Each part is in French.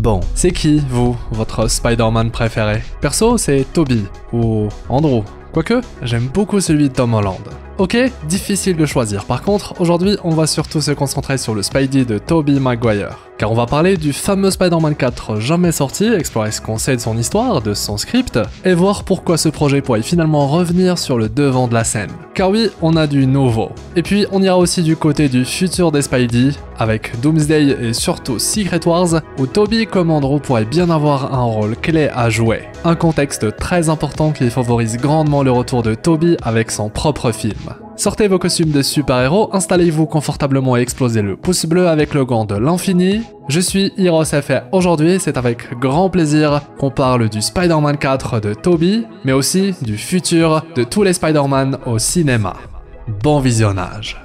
Bon, c'est qui, vous, votre Spider-Man préféré? Perso, c'est Tobey, ou Andrew. Quoique, j'aime beaucoup celui de Tom Holland. Ok, difficile de choisir. Par contre, aujourd'hui, on va surtout se concentrer sur le Spidey de Tobey Maguire. Car on va parler du fameux Spider-Man 4 jamais sorti, explorer ce qu'on sait de son histoire, de son script, et voir pourquoi ce projet pourrait finalement revenir sur le devant de la scène. Car oui, on a du nouveau. Et puis, on ira aussi du côté du futur des Spidey, avec Doomsday et surtout Secret Wars, où Tobey comme Andrew pourrait bien avoir un rôle clé à jouer. Un contexte très important qui favorise grandement le retour de Tobey avec son propre film. Sortez vos costumes de super-héros, installez-vous confortablement et explosez le pouce bleu avec le gant de l'infini. Je suis HeroesF et aujourd'hui c'est avec grand plaisir qu'on parle du Spider-Man 4 de Tobey, mais aussi du futur de tous les Spider-Man au cinéma. Bon visionnage.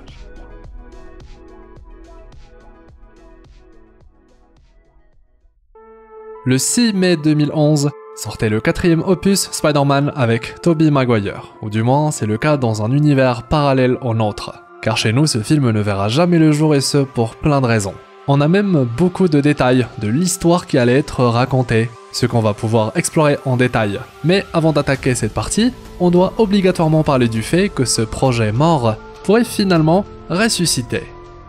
Le 6 mai 2011, sortait le 4e opus Spider-Man avec Tobey Maguire, ou du moins c'est le cas dans un univers parallèle au nôtre. Car chez nous ce film ne verra jamais le jour et ce pour plein de raisons. On a même beaucoup de détails de l'histoire qui allait être racontée, ce qu'on va pouvoir explorer en détail. Mais avant d'attaquer cette partie, on doit obligatoirement parler du fait que ce projet mort pourrait finalement ressusciter.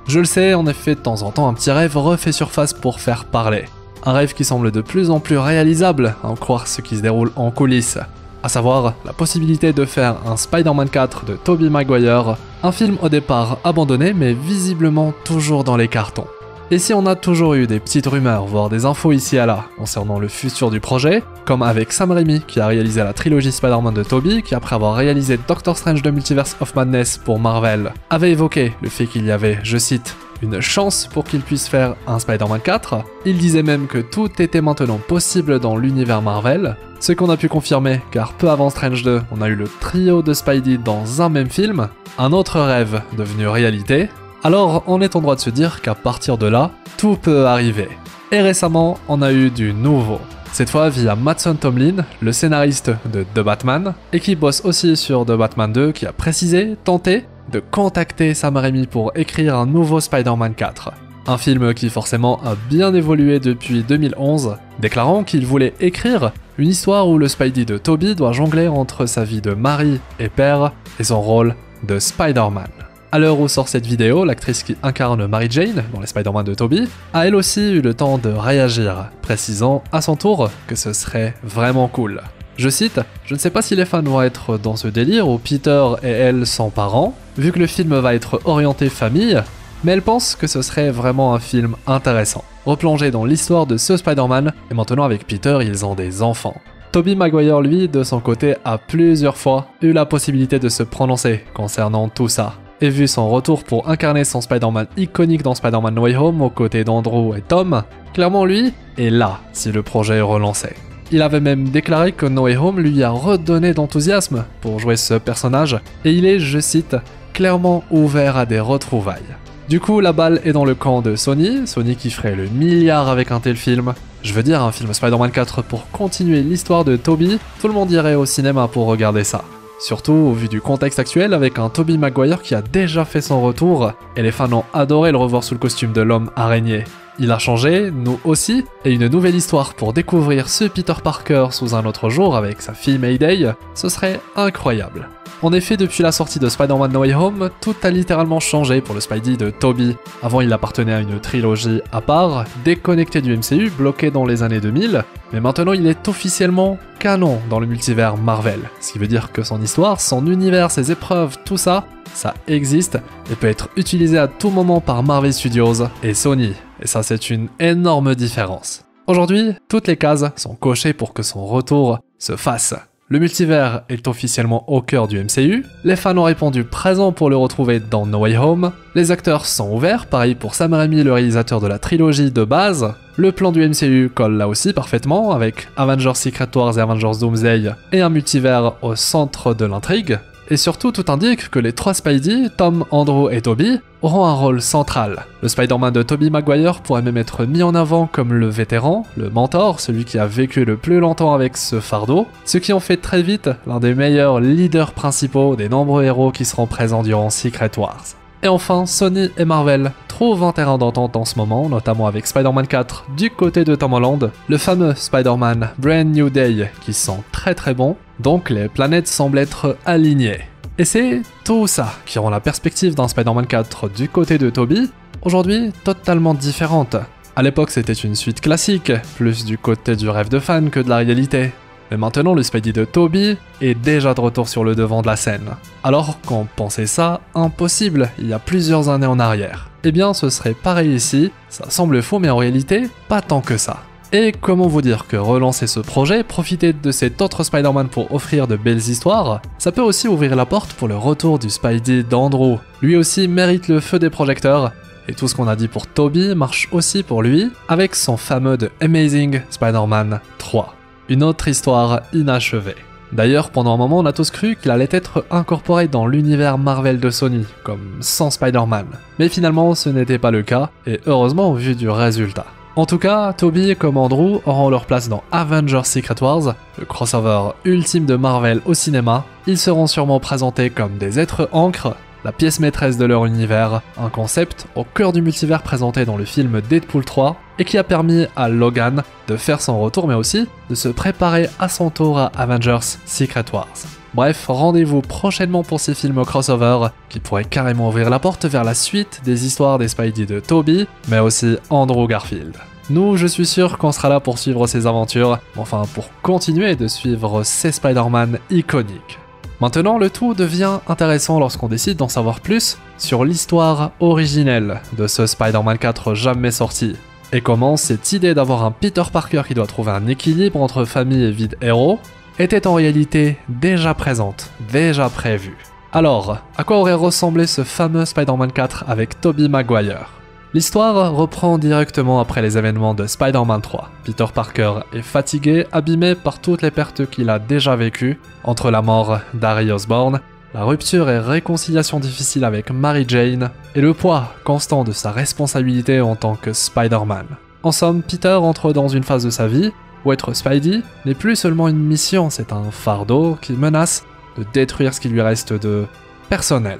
Je le sais, en effet de temps en temps un petit rêve refait surface pour faire parler. Un rêve qui semble de plus en plus réalisable, à en croire ce qui se déroule en coulisses. À savoir, la possibilité de faire un Spider-Man 4 de Tobey Maguire, un film au départ abandonné mais visiblement toujours dans les cartons. Et si on a toujours eu des petites rumeurs, voire des infos ici et là, concernant le futur du projet, comme avec Sam Raimi qui a réalisé la trilogie Spider-Man de Tobey, qui après avoir réalisé Doctor Strange The Multiverse of Madness pour Marvel, avait évoqué le fait qu'il y avait, je cite, une chance pour qu'il puisse faire un Spider-Man 4, il disait même que tout était maintenant possible dans l'univers Marvel, ce qu'on a pu confirmer car peu avant Strange 2, on a eu le trio de Spidey dans un même film, un autre rêve devenu réalité, alors on est en droit de se dire qu'à partir de là, tout peut arriver. Et récemment, on a eu du nouveau. Cette fois via Mattson Tomlin, le scénariste de The Batman, et qui bosse aussi sur The Batman 2, qui a précisé, tenté, de contacter Sam Raimi pour écrire un nouveau Spider-Man 4. Un film qui forcément a bien évolué depuis 2011, déclarant qu'il voulait écrire une histoire où le Spidey de Tobey doit jongler entre sa vie de mari et père et son rôle de Spider-Man. À l'heure où sort cette vidéo, l'actrice qui incarne Mary Jane dans les Spider-Man de Tobey a elle aussi eu le temps de réagir, précisant à son tour que ce serait vraiment cool. Je cite, « Je ne sais pas si les fans vont être dans ce délire où Peter et elle sont parents, vu que le film va être orienté famille, mais elle pense que ce serait vraiment un film intéressant. Replonger dans l'histoire de ce Spider-Man, et maintenant avec Peter, ils ont des enfants. » Tobey Maguire, lui, de son côté, a plusieurs fois eu la possibilité de se prononcer concernant tout ça. Et vu son retour pour incarner son Spider-Man iconique dans Spider-Man No Way Home aux côtés d'Andrew et Tom, clairement lui est là si le projet est relancé. Il avait même déclaré que No Way Home lui a redonné d'enthousiasme pour jouer ce personnage, et il est, je cite, clairement ouvert à des retrouvailles. Du coup, la balle est dans le camp de Sony qui ferait le milliard avec un tel film. Je veux dire, un film Spider-Man 4 pour continuer l'histoire de Tobey, tout le monde irait au cinéma pour regarder ça. Surtout au vu du contexte actuel avec un Tobey Maguire qui a déjà fait son retour, et les fans ont adoré le revoir sous le costume de l'homme araignée. Il a changé, nous aussi, et une nouvelle histoire pour découvrir ce Peter Parker sous un autre jour avec sa fille Mayday, ce serait incroyable. En effet, depuis la sortie de Spider-Man No Way Home, tout a littéralement changé pour le Spidey de Tobey. Avant, il appartenait à une trilogie à part, déconnecté du MCU, bloqué dans les années 2000, mais maintenant il est officiellement canon dans le multivers Marvel. Ce qui veut dire que son histoire, son univers, ses épreuves, tout ça, ça existe et peut être utilisé à tout moment par Marvel Studios et Sony. Et ça, c'est une énorme différence. Aujourd'hui, toutes les cases sont cochées pour que son retour se fasse. Le multivers est officiellement au cœur du MCU, les fans ont répondu présent pour le retrouver dans No Way Home, les acteurs sont ouverts, pareil pour Sam Raimi, le réalisateur de la trilogie de base, le plan du MCU colle là aussi parfaitement, avec Avengers Secret Wars et Avengers Doomsday, et un multivers au centre de l'intrigue, et surtout tout indique que les trois Spidey, Tom, Andrew et Tobey, auront un rôle central. Le Spider-Man de Tobey Maguire pourrait même être mis en avant comme le vétéran, le mentor, celui qui a vécu le plus longtemps avec ce fardeau, ce qui en fait très vite l'un des meilleurs leaders principaux des nombreux héros qui seront présents durant Secret Wars. Et enfin, Sony et Marvel trouvent un terrain d'entente en ce moment, notamment avec Spider-Man 4 du côté de Tom Holland, le fameux Spider-Man Brand New Day qui sent très bon, donc les planètes semblent être alignées. Et c'est tout ça qui rend la perspective d'un Spider-Man 4 du côté de Tobey aujourd'hui totalement différente. À l'époque c'était une suite classique, plus du côté du rêve de fan que de la réalité. Mais maintenant, le Spidey de Tobey est déjà de retour sur le devant de la scène. Alors qu'on pensait ça impossible il y a plusieurs années en arrière. Eh bien, ce serait pareil ici, ça semble faux mais en réalité, pas tant que ça. Et comment vous dire que relancer ce projet, profiter de cet autre Spider-Man pour offrir de belles histoires, ça peut aussi ouvrir la porte pour le retour du Spidey d'Andrew. Lui aussi mérite le feu des projecteurs, et tout ce qu'on a dit pour Tobey marche aussi pour lui, avec son fameux The Amazing Spider-Man 3. Une autre histoire inachevée. D'ailleurs, pendant un moment, on a tous cru qu'il allait être incorporé dans l'univers Marvel de Sony, comme sans Spider-Man. Mais finalement, ce n'était pas le cas, et heureusement au vu du résultat. En tout cas, Tobey comme Andrew auront leur place dans Avengers Secret Wars, le crossover ultime de Marvel au cinéma. Ils seront sûrement présentés comme des êtres encre, la pièce maîtresse de leur univers, un concept au cœur du multivers présenté dans le film Deadpool 3 et qui a permis à Logan de faire son retour mais aussi de se préparer à son tour à Avengers Secret Wars. Bref, rendez-vous prochainement pour ces films crossover qui pourraient carrément ouvrir la porte vers la suite des histoires des Spidey de Tobey mais aussi Andrew Garfield. Nous, je suis sûr qu'on sera là pour suivre ces aventures, enfin pour continuer de suivre ces Spider-Man iconiques. Maintenant, le tout devient intéressant lorsqu'on décide d'en savoir plus sur l'histoire originelle de ce Spider-Man 4 jamais sorti, et comment cette idée d'avoir un Peter Parker qui doit trouver un équilibre entre famille et vie de héros était en réalité déjà présente, déjà prévue. Alors, à quoi aurait ressemblé ce fameux Spider-Man 4 avec Tobey Maguire ? L'histoire reprend directement après les événements de Spider-Man 3. Peter Parker est fatigué, abîmé par toutes les pertes qu'il a déjà vécues, entre la mort d'Harry Osborn, la rupture et réconciliation difficile avec Mary Jane, et le poids constant de sa responsabilité en tant que Spider-Man. En somme, Peter entre dans une phase de sa vie où être Spidey n'est plus seulement une mission, c'est un fardeau qui menace de détruire ce qui lui reste de personnel.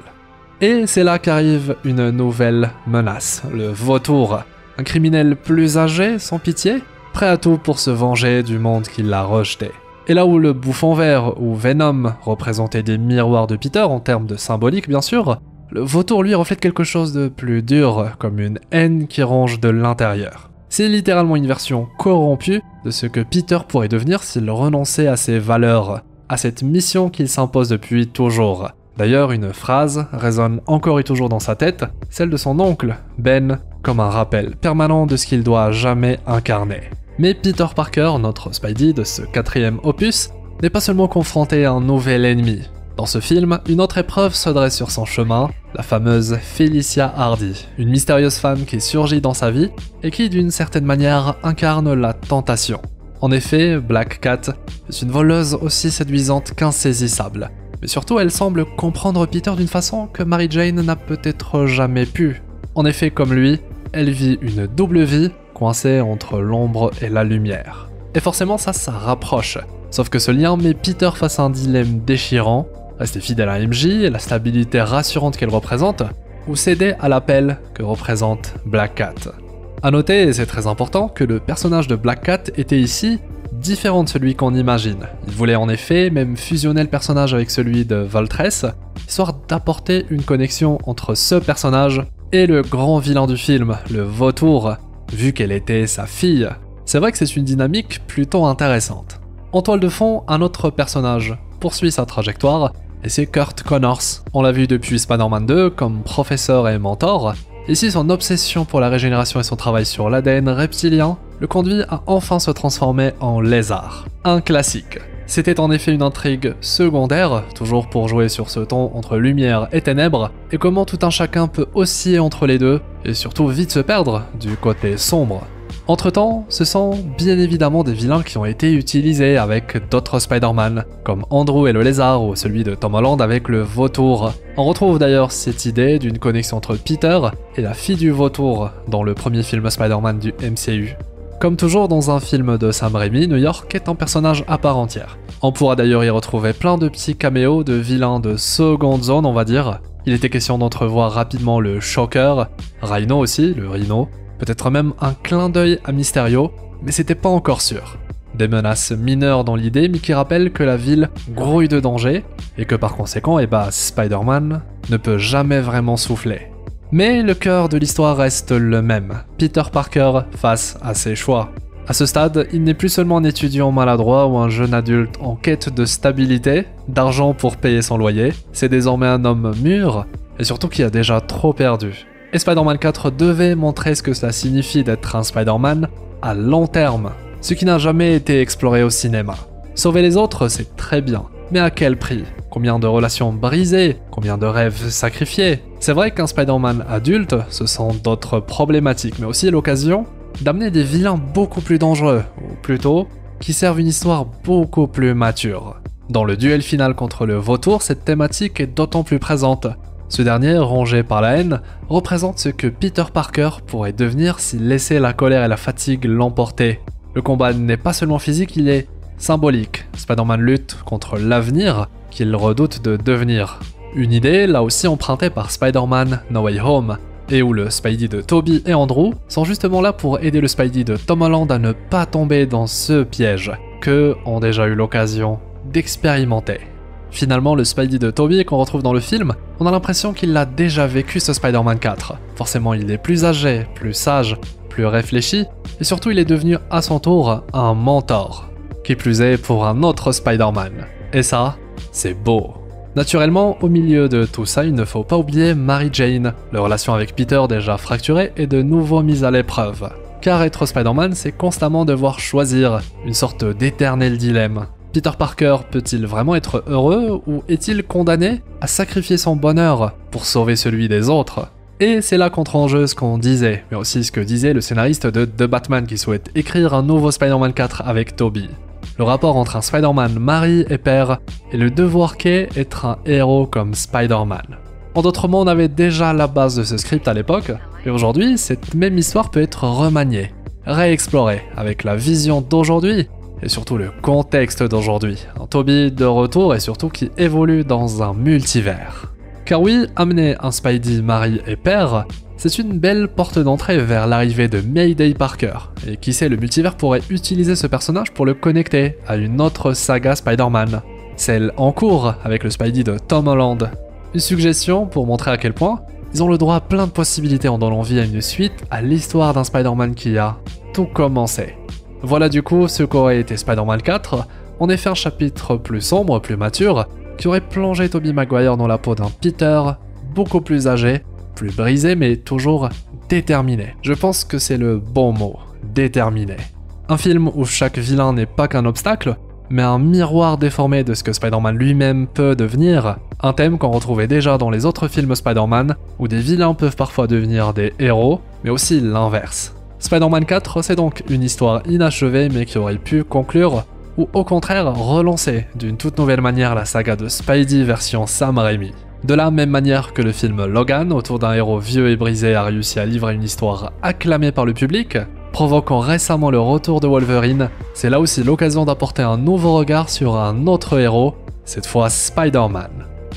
Et c'est là qu'arrive une nouvelle menace, le vautour, un criminel plus âgé, sans pitié, prêt à tout pour se venger du monde qui l'a rejeté. Et là où le bouffon vert ou Venom représentait des miroirs de Peter en termes de symbolique bien sûr, le vautour lui reflète quelque chose de plus dur, comme une haine qui ronge de l'intérieur. C'est littéralement une version corrompue de ce que Peter pourrait devenir s'il renonçait à ses valeurs, à cette mission qu'il s'impose depuis toujours. D'ailleurs, une phrase résonne encore et toujours dans sa tête, celle de son oncle, Ben, comme un rappel permanent de ce qu'il doit jamais incarner. Mais Peter Parker, notre Spidey de ce 4e opus, n'est pas seulement confronté à un nouvel ennemi. Dans ce film, une autre épreuve se dresse sur son chemin, la fameuse Felicia Hardy, une mystérieuse femme qui surgit dans sa vie et qui, d'une certaine manière, incarne la tentation. En effet, Black Cat est une voleuse aussi séduisante qu'insaisissable. Mais surtout, elle semble comprendre Peter d'une façon que Mary Jane n'a peut-être jamais pu. En effet, comme lui, elle vit une double vie, coincée entre l'ombre et la lumière. Et forcément, ça rapproche. Sauf que ce lien met Peter face à un dilemme déchirant, rester fidèle à MJ et la stabilité rassurante qu'elle représente, ou céder à l'appel que représente Black Cat. A noter, et c'est très important, que le personnage de Black Cat était ici différent de celui qu'on imagine. Il voulait en effet même fusionner le personnage avec celui de Voltress, histoire d'apporter une connexion entre ce personnage et le grand vilain du film, le vautour, vu qu'elle était sa fille. C'est vrai que c'est une dynamique plutôt intéressante. En toile de fond, un autre personnage poursuit sa trajectoire, et c'est Kurt Connors. On l'a vu depuis Spider-Man 2 comme professeur et mentor. Ici, son obsession pour la régénération et son travail sur l'ADN reptilien le conduit à enfin se transformer en lézard. Un classique. C'était en effet une intrigue secondaire, toujours pour jouer sur ce ton entre lumière et ténèbres, et comment tout un chacun peut osciller entre les deux, et surtout vite se perdre du côté sombre. Entre-temps, ce sont bien évidemment des vilains qui ont été utilisés avec d'autres Spider-Man, comme Andrew et le lézard ou celui de Tom Holland avec le vautour. On retrouve d'ailleurs cette idée d'une connexion entre Peter et la fille du vautour dans le premier film Spider-Man du MCU. Comme toujours dans un film de Sam Raimi, New York est un personnage à part entière. On pourra d'ailleurs y retrouver plein de petits caméos de vilains de seconde zone, on va dire, Il était question d'entrevoir rapidement le Shocker, Rhino aussi, le Rhino, peut-être même un clin d'œil à Mysterio, mais c'était pas encore sûr. Des menaces mineures dans l'idée, mais qui rappellent que la ville grouille de danger, et que par conséquent, Spider-Man ne peut jamais vraiment souffler. Mais le cœur de l'histoire reste le même, Peter Parker face à ses choix. À ce stade, il n'est plus seulement un étudiant maladroit ou un jeune adulte en quête de stabilité, d'argent pour payer son loyer, c'est désormais un homme mûr, et surtout qui a déjà trop perdu. Et Spider-Man 4 devait montrer ce que cela signifie d'être un Spider-Man à long terme, ce qui n'a jamais été exploré au cinéma. Sauver les autres, c'est très bien, mais à quel prix? Combien de relations brisées? Combien de rêves sacrifiés? C'est vrai qu'un Spider-Man adulte, ce sont d'autres problématiques, mais aussi l'occasion d'amener des vilains beaucoup plus dangereux, ou plutôt, qui servent une histoire beaucoup plus mature. Dans le duel final contre le vautour, cette thématique est d'autant plus présente. Ce dernier, rongé par la haine, représente ce que Peter Parker pourrait devenir s'il laissait la colère et la fatigue l'emporter. Le combat n'est pas seulement physique, il est symbolique. Spider-Man lutte contre l'avenir qu'il redoute de devenir. Une idée là aussi empruntée par Spider-Man No Way Home, et où le Spidey de Tobey et Andrew sont justement là pour aider le Spidey de Tom Holland à ne pas tomber dans ce piège qu'eux ont déjà eu l'occasion d'expérimenter. Finalement, le Spidey de Tobey qu'on retrouve dans le film, on a l'impression qu'il l'a déjà vécu ce Spider-Man 4. Forcément, il est plus âgé, plus sage, plus réfléchi, et surtout il est devenu à son tour un mentor. Qui plus est pour un autre Spider-Man. Et ça, c'est beau. Naturellement, au milieu de tout ça, il ne faut pas oublier Mary Jane, leur relation avec Peter déjà fracturée et de nouveau mise à l'épreuve. Car être Spider-Man, c'est constamment devoir choisir, une sorte d'éternel dilemme. Peter Parker peut-il vraiment être heureux ou est-il condamné à sacrifier son bonheur pour sauver celui des autres? Et c'est là qu'entre en jeu ce qu'on disait, mais aussi ce que disait le scénariste de The Batman qui souhaite écrire un nouveau Spider-Man 4 avec Tobey. Le rapport entre un Spider-Man mari et père et le devoir qu'est être un héros comme Spider-Man. En d'autres mots, on avait déjà la base de ce script à l'époque, et aujourd'hui, cette même histoire peut être remaniée, réexplorée avec la vision d'aujourd'hui et surtout le contexte d'aujourd'hui. Un Tobey de retour et surtout qui évolue dans un multivers. Car oui, amener un Spidey mari et père, c'est une belle porte d'entrée vers l'arrivée de Mayday Parker, et qui sait, le multivers pourrait utiliser ce personnage pour le connecter à une autre saga Spider-Man, celle en cours avec le Spidey de Tom Holland. Une suggestion pour montrer à quel point ils ont le droit à plein de possibilités en donnant vie à une suite à l'histoire d'un Spider-Man qui a tout commencé. Voilà du coup ce qu'aurait été Spider-Man 4, en effet un chapitre plus sombre, plus mature, qui aurait plongé Tobey Maguire dans la peau d'un Peter beaucoup plus âgé, plus brisé mais toujours déterminé. Je pense que c'est le bon mot, déterminé. Un film où chaque vilain n'est pas qu'un obstacle, mais un miroir déformé de ce que Spider-Man lui-même peut devenir, un thème qu'on retrouvait déjà dans les autres films Spider-Man, où des vilains peuvent parfois devenir des héros, mais aussi l'inverse. Spider-Man 4, c'est donc une histoire inachevée mais qui aurait pu conclure, ou au contraire relancer d'une toute nouvelle manière la saga de Spidey version Sam Raimi. De la même manière que le film Logan, autour d'un héros vieux et brisé, a réussi à livrer une histoire acclamée par le public, provoquant récemment le retour de Wolverine, c'est là aussi l'occasion d'apporter un nouveau regard sur un autre héros, cette fois Spider-Man.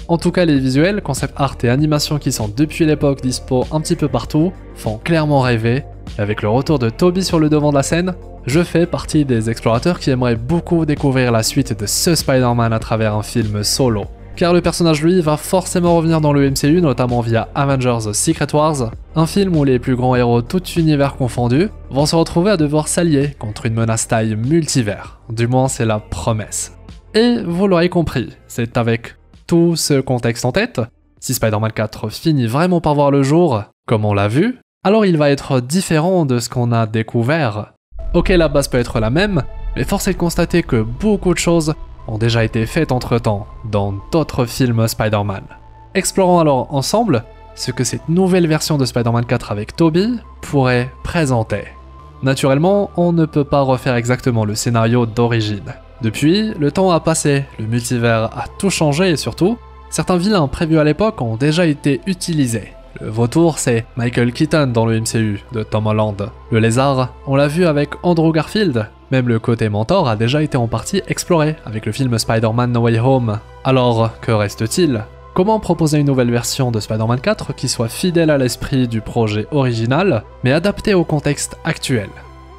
En tout cas, les visuels, concept art et animation qui sont depuis l'époque dispo un petit peu partout, font clairement rêver, et avec le retour de Tobey sur le devant de la scène, je fais partie des explorateurs qui aimeraient beaucoup découvrir la suite de ce Spider-Man à travers un film solo. Car le personnage lui va forcément revenir dans le MCU, notamment via Avengers Secret Wars, un film où les plus grands héros tout univers confondus vont se retrouver à devoir s'allier contre une menace taille multivers. Du moins c'est la promesse. Et vous l'aurez compris, c'est avec tout ce contexte en tête, si Spider-Man 4 finit vraiment par voir le jour, comme on l'a vu, alors il va être différent de ce qu'on a découvert. Ok, la base peut être la même, mais force est de constater que beaucoup de choses ont déjà été faites entre-temps dans d'autres films Spider-Man. Explorons alors ensemble ce que cette nouvelle version de Spider-Man 4 avec Tobey pourrait présenter. Naturellement, on ne peut pas refaire exactement le scénario d'origine. Depuis, le temps a passé, le multivers a tout changé et surtout, certains vilains prévus à l'époque ont déjà été utilisés. Le vautour, c'est Michael Keaton dans le MCU de Tom Holland. Le lézard, on l'a vu avec Andrew Garfield. Même le côté mentor a déjà été en partie exploré avec le film Spider-Man No Way Home. Alors, que reste-t-il? Comment proposer une nouvelle version de Spider-Man 4 qui soit fidèle à l'esprit du projet original, mais adaptée au contexte actuel?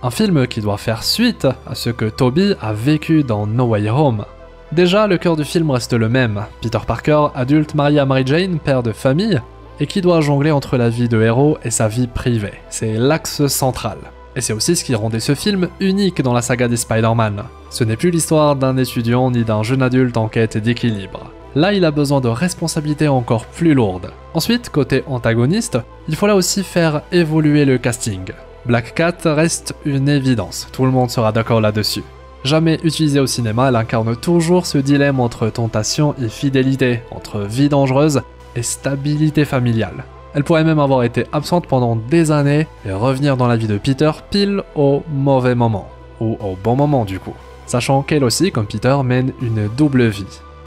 Un film qui doit faire suite à ce que Tobey a vécu dans No Way Home. Déjà, le cœur du film reste le même. Peter Parker, adulte marié à Mary Jane, père de famille, et qui doit jongler entre la vie de héros et sa vie privée. C'est l'axe central. Et c'est aussi ce qui rendait ce film unique dans la saga des Spider-Man. Ce n'est plus l'histoire d'un étudiant ni d'un jeune adulte en quête d'équilibre. Là, il a besoin de responsabilités encore plus lourdes. Ensuite, côté antagoniste, il faut là aussi faire évoluer le casting. Black Cat reste une évidence, tout le monde sera d'accord là-dessus. Jamais utilisée au cinéma, elle incarne toujours ce dilemme entre tentation et fidélité, entre vie dangereuse et stabilité familiale. Elle pourrait même avoir été absente pendant des années et revenir dans la vie de Peter pile au mauvais moment, ou au bon moment du coup, sachant qu'elle aussi, comme Peter, mène une double vie.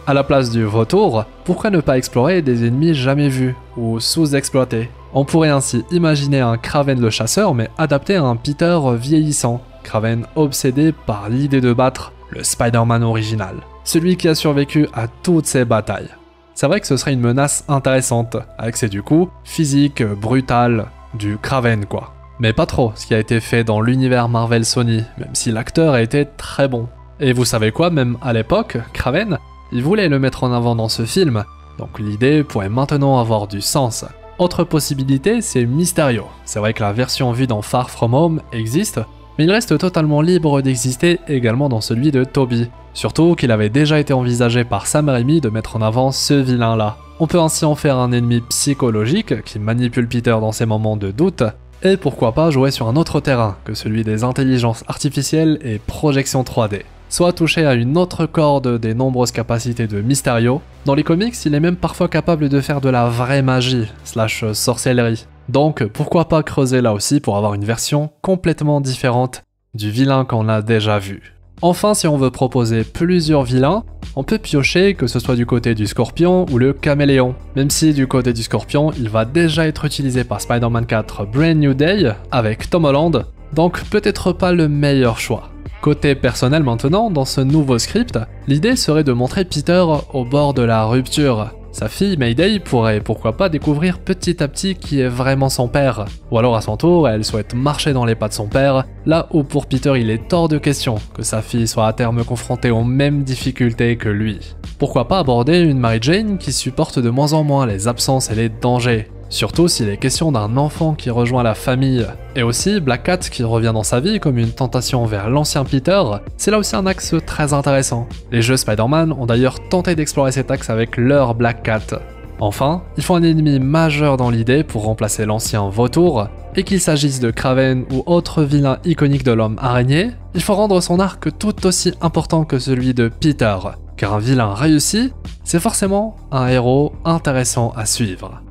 À la place du vautour, pourquoi ne pas explorer des ennemis jamais vus ou sous-exploités? On pourrait ainsi imaginer un Kraven le chasseur mais adapté à un Peter vieillissant, Kraven obsédé par l'idée de battre le Spider-Man original, celui qui a survécu à toutes ces batailles. C'est vrai que ce serait une menace intéressante, avec ses du coup physique, brutal, du Kraven quoi. Mais pas trop ce qui a été fait dans l'univers Marvel Sony, même si l'acteur a été très bon. Et vous savez quoi, même à l'époque, Kraven, il voulait le mettre en avant dans ce film, donc l'idée pourrait maintenant avoir du sens. Autre possibilité, c'est Mysterio. C'est vrai que la version vue dans Far From Home existe, mais il reste totalement libre d'exister également dans celui de Tobey. Surtout qu'il avait déjà été envisagé par Sam Raimi de mettre en avant ce vilain-là. On peut ainsi en faire un ennemi psychologique qui manipule Peter dans ses moments de doute, et pourquoi pas jouer sur un autre terrain que celui des intelligences artificielles et projections 3D. Soit toucher à une autre corde des nombreuses capacités de Mysterio. Dans les comics, il est même parfois capable de faire de la vraie magie, / sorcellerie. Donc pourquoi pas creuser là aussi pour avoir une version complètement différente du vilain qu'on a déjà vu. Enfin, si on veut proposer plusieurs vilains, on peut piocher que ce soit du côté du Scorpion ou le Caméléon. Même si du côté du Scorpion, il va déjà être utilisé par Spider-Man 4 Brand New Day avec Tom Holland, donc peut-être pas le meilleur choix. Côté personnel maintenant, dans ce nouveau script, l'idée serait de montrer Peter au bord de la rupture. Sa fille Mayday pourrait pourquoi pas découvrir petit à petit qui est vraiment son père. Ou alors à son tour, elle souhaite marcher dans les pas de son père, là où pour Peter il est hors de question que sa fille soit à terme confrontée aux mêmes difficultés que lui. Pourquoi pas aborder une Mary Jane qui supporte de moins en moins les absences et les dangers. Surtout s'il est question d'un enfant qui rejoint la famille. Et aussi Black Cat qui revient dans sa vie comme une tentation vers l'ancien Peter, c'est là aussi un axe très intéressant. Les jeux Spider-Man ont d'ailleurs tenté d'explorer cet axe avec leur Black Cat. Enfin, il faut un ennemi majeur dans l'idée pour remplacer l'ancien vautour, et qu'il s'agisse de Kraven ou autre vilain iconique de l'homme araignée, il faut rendre son arc tout aussi important que celui de Peter, car un vilain réussi, c'est forcément un héros intéressant à suivre.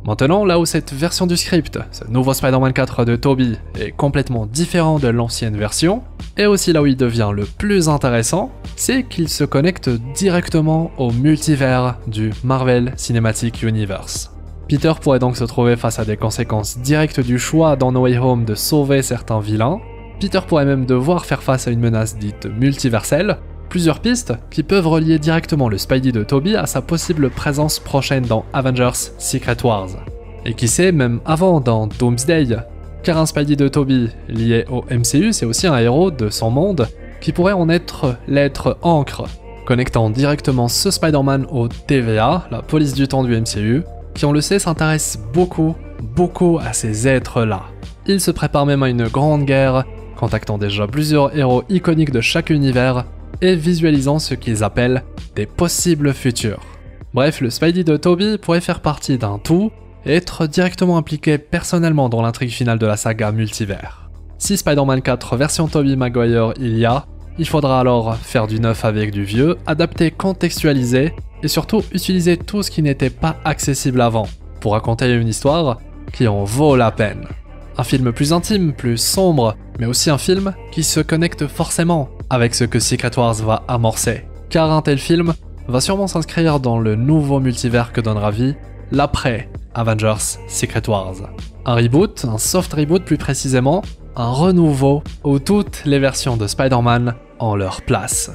Maintenant, là où cette version du script, ce nouveau Spider-Man 4 de Tobey, est complètement différent de l'ancienne version, et aussi là où il devient le plus intéressant, c'est qu'il se connecte directement au multivers du Marvel Cinematic Universe. Peter pourrait donc se trouver face à des conséquences directes du choix dans No Way Home de sauver certains vilains. Peter pourrait même devoir faire face à une menace dite multiverselle. Plusieurs pistes qui peuvent relier directement le Spidey de Tobey à sa possible présence prochaine dans Avengers Secret Wars. Et qui sait, même avant dans Doomsday, car un Spidey de Tobey lié au MCU, c'est aussi un héros de son monde qui pourrait en être l'être ancre, connectant directement ce Spider-Man au TVA, la police du temps du MCU, qui on le sait s'intéresse beaucoup à ces êtres-là. Il se prépare même à une grande guerre, contactant déjà plusieurs héros iconiques de chaque univers, et visualisant ce qu'ils appellent des possibles futurs. Bref, le Spidey de Tobey pourrait faire partie d'un tout et être directement impliqué personnellement dans l'intrigue finale de la saga multivers. Si Spider-Man 4 version Tobey Maguire il faudra alors faire du neuf avec du vieux, adapter, contextualiser et surtout utiliser tout ce qui n'était pas accessible avant pour raconter une histoire qui en vaut la peine. Un film plus intime, plus sombre, mais aussi un film qui se connecte forcément avec ce que Secret Wars va amorcer. Car un tel film va sûrement s'inscrire dans le nouveau multivers que donnera vie l'après Avengers Secret Wars. Un reboot, un soft reboot plus précisément, un renouveau où toutes les versions de Spider-Man ont leur place.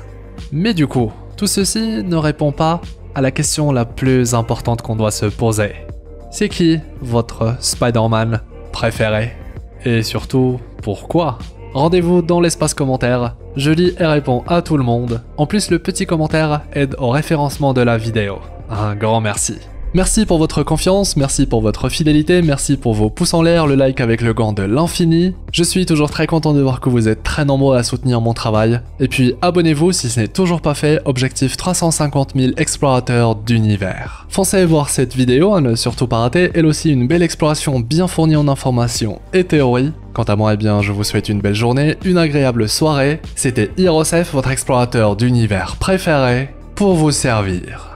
Mais du coup, tout ceci ne répond pas à la question la plus importante qu'on doit se poser. C'est qui votre Spider-Man préféré? Et surtout, pourquoi? Rendez-vous dans l'espace commentaire, je lis et réponds à tout le monde. En plus, le petit commentaire aide au référencement de la vidéo. Un grand merci. Merci pour votre confiance, merci pour votre fidélité, merci pour vos pouces en l'air, le like avec le gant de l'infini. Je suis toujours très content de voir que vous êtes très nombreux à soutenir mon travail. Et puis abonnez-vous si ce n'est toujours pas fait, objectif 350 000 explorateurs d'univers. Foncez voir cette vidéo à ne surtout pas rater, elle aussi une belle exploration bien fournie en informations et théories. Quant à moi, eh bien, je vous souhaite une belle journée, une agréable soirée. C'était Hirosef, votre explorateur d'univers préféré, pour vous servir.